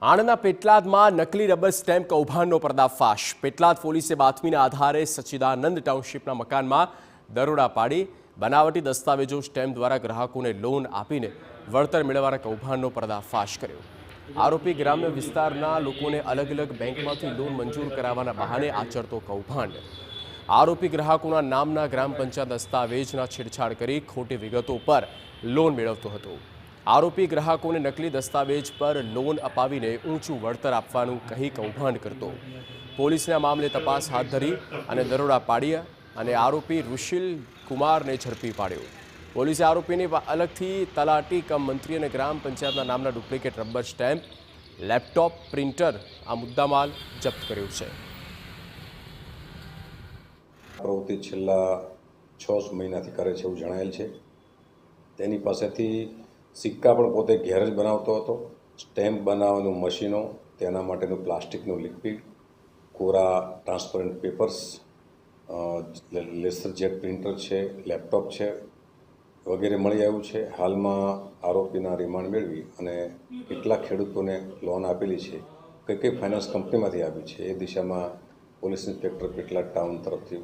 આણંદના પેટલાદમાં નકલી rubber stamp કૌભાંડનો પર્દાફાશ। પેટલાદ પોલીસે બાતમીના આધારે સચ્ચિદાનંદ ટાઉનશીપના મકાનમાં દરોડા પાડી બનાવટી દસ્તાવેજો સ્ટેમ્પ દ્વારા ગ્રાહકોને લોન આપીને વળતર મેળવવાના કૌભાંડનો પર્દાફાશ કર્યો। આરોપી ગ્રામ્ય વિસ્તારના લોકોને અલગ અલગ બેંકમાંથી લોન મંજૂર કરાવવાના બહાને આચરતો કૌભાંડ। આરોપી ગ્રાહકોના નામના ગ્રામ પંચાયત દસ્તાવેજના છેડછાડ કરી ખોટી વિગતો પર લોન મેળવતો હતો। आरोपी ग्राहकों ने नकली दस्तावेज पर लोन अपावीने ऊंचू वळतर आपवानुं कही कौभांड करतो। पुलिस ने आ मामले तपास हाथ धरी अने दरोड़ा पाड़ी अने आरोपी ऋषिल कुमार ने झड़पी पाड्यो। पुलिसे आरोपी ने अलगथी तलाटी कम मंत्री अने ग्राम पंचायतना नामना duplicate rubber stamp, laptop, printer आ मुद्दामाल जप्त कर्यो छे। प्रवृत्ति छेल्ला 6 महीनाथी करे छे एवुं जणायेल छे। तेनी पासेथी सिक्का पण पोते घेर ज बनावतो हतो। स्टेम्प बनाववानुं मशीनो, तेना माटेनुं प्लास्टिकनुं लिक्विड, कोरा transparent papers, laser jet printer छे, लैपटॉप छे वगैरे मळी आव्युं छे। हालमां आरोपीना रिमांड मेळवी अने કેટલા ખેડૂતોને લોન આપેલી છે, કઈ કઈ ફાઇનાન્સ કંપનીમાંથી આપી છે એ દિશામાં પોલીસ ઇન્સ્પેક્ટર પેટલાદ ટાઉન તરફથી